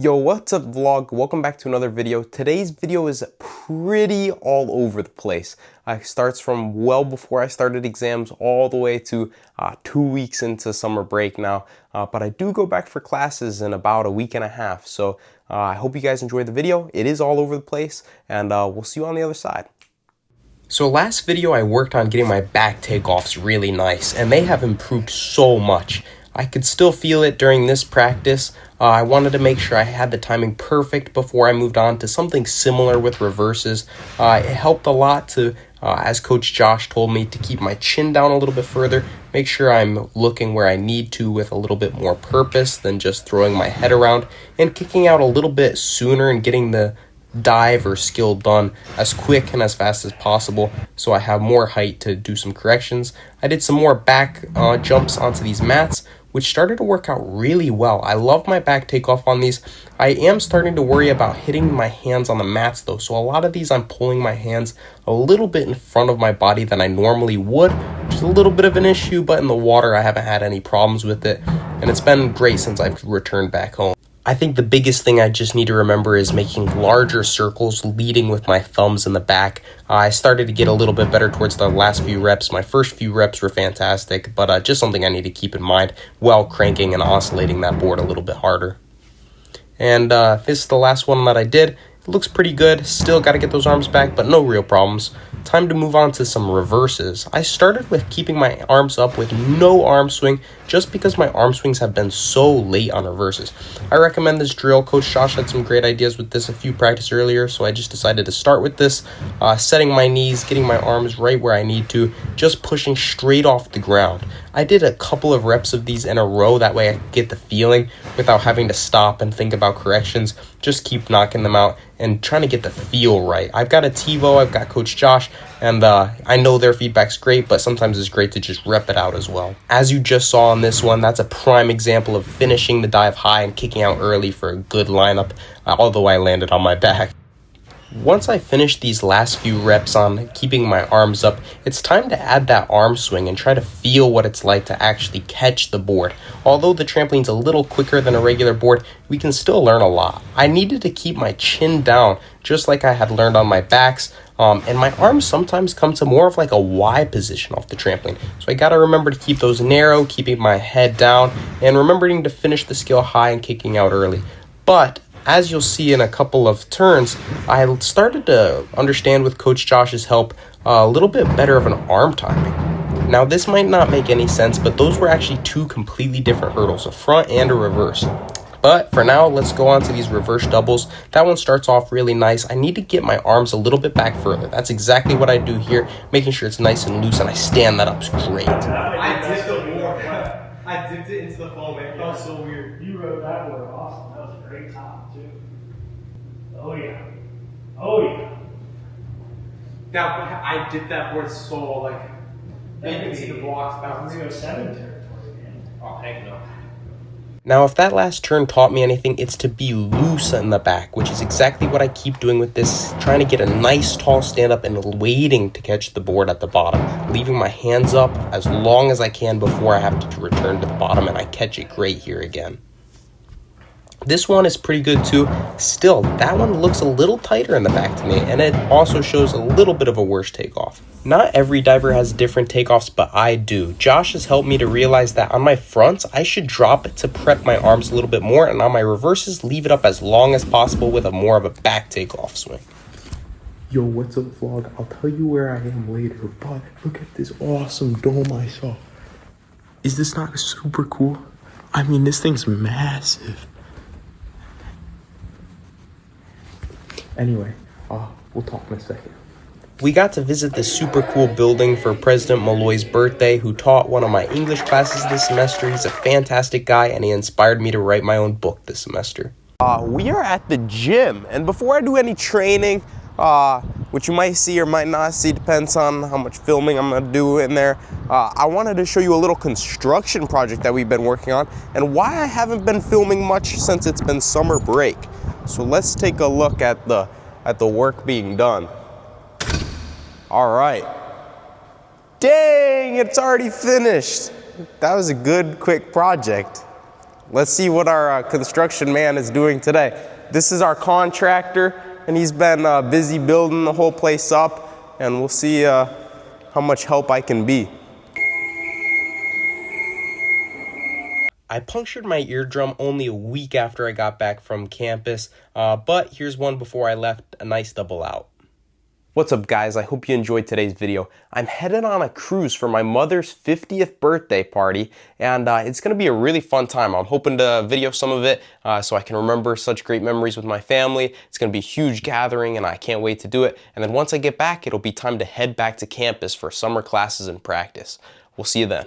Yo, what's up vlog? Welcome back to another video. Today's video is pretty all over the place. It starts from well before I started exams all the way to 2 weeks into summer break now. But I do go back for classes in about a week and a half. So I hope you guys enjoyed the video. It is all over the place and we'll see you on the other side. So last video I worked on getting my back takeoffs really nice and they have improved so much. I could still feel it during this practice. I wanted to make sure I had the timing perfect before I moved on to something similar with reverses. It helped a lot to, as Coach Josh told me, to keep my chin down a little bit further, make sure I'm looking where I need to with a little bit more purpose than just throwing my head around, and kicking out a little bit sooner and getting the dive or skill done as quick and as fast as possible so I have more height to do some corrections. I did some more back jumps onto these mats, which started to work out really well. I love my back takeoff on these. I am starting to worry about hitting my hands on the mats though, so a lot of these I'm pulling my hands a little bit in front of my body than I normally would, which is a little bit of an issue, but in the water I haven't had any problems with it, and it's been great since I've returned back home. I think the biggest thing I just need to remember is making larger circles, leading with my thumbs in the back. I started to get a little bit better towards the last few reps. My first few reps were fantastic, but just something I need to keep in mind while cranking and oscillating that board a little bit harder. And this is the last one that I did. It looks pretty good. Still got to get those arms back, but no real problems. Time to move on to some reverses. I started with keeping my arms up with no arm swing just because my arm swings have been so late on reverses. I recommend this drill. Coach Josh had some great ideas with this a few practices earlier, so I just decided to start with this, setting my knees, getting my arms right where I need to, just pushing straight off the ground. I did a couple of reps of these in a row, that way I could get the feeling without having to stop and think about corrections. Just keep knocking them out and trying to get the feel right. I've got a TiVo, I've got Coach Josh, and I know their feedback's great, but sometimes it's great to just rep it out as well. As you just saw on this one, that's a prime example of finishing the dive high and kicking out early for a good lineup, although I landed on my back. Once I finish these last few reps on keeping my arms up, it's time to add that arm swing and try to feel what it's like to actually catch the board. Although the trampoline's a little quicker than a regular board, we can still learn a lot. I needed to keep my chin down, just like I had learned on my backs, and my arms sometimes come to more of like a Y position off the trampoline. So I gotta remember to keep those narrow, keeping my head down, and remembering to finish the skill high and kicking out early. But as you'll see in a couple of turns, I started to understand with Coach Josh's help a little bit better of an arm timing. Now this might not make any sense, but those were actually two completely different hurdles, a front and a reverse. But for now, let's go on to these reverse doubles. That one starts off really nice. I need to get my arms a little bit back further. That's exactly what I do here, making sure it's nice and loose, and I stand that up great. I dipped it into the foam. It felt so weird. You rode that board awesome. That was a great time, too. Oh, yeah. Oh, yeah. Now, I dipped that board so, like, you can see the blocks bounce. 307 territory, man. Oh, heck no. Now, if that last turn taught me anything, it's to be loose in the back, which is exactly what I keep doing with this, trying to get a nice tall stand up and waiting to catch the board at the bottom, leaving my hands up as long as I can before I have to return to the bottom, and I catch it great here again. This one is pretty good too. Still, that one looks a little tighter in the back to me, and it also shows a little bit of a worse takeoff. Not every diver has different takeoffs, but I do. Josh has helped me to realize that on my fronts, I should drop it to prep my arms a little bit more, and on my reverses, leave it up as long as possible with a more of a back takeoff swing. Yo, what's up vlog? I'll tell you where I am later, but look at this awesome dome I saw. Is this not super cool? I mean, this thing's massive. Anyway, we'll talk in a second. We got to visit this super cool building for President Malloy's birthday, who taught one of my English classes this semester. He's a fantastic guy, and he inspired me to write my own book this semester. We are at the gym, and before I do any training, which you might see or might not see, depends on how much filming I'm gonna do in there, I wanted to show you a little construction project that we've been working on, and why I haven't been filming much since it's been summer break. So let's take a look at the work being done. All right. Dang, it's already finished. That was a good, quick project. Let's see what our construction man is doing today. This is our contractor, and he's been busy building the whole place up, and we'll see how much help I can be. I punctured my eardrum only a week after I got back from campus, but here's one before I left, a nice double out. What's up, guys? I hope you enjoyed today's video. I'm headed on a cruise for my mother's 50th birthday party, and it's going to be a really fun time. I'm hoping to video some of it so I can remember such great memories with my family. It's going to be a huge gathering, and I can't wait to do it. And then once I get back, it'll be time to head back to campus for summer classes and practice. We'll see you then.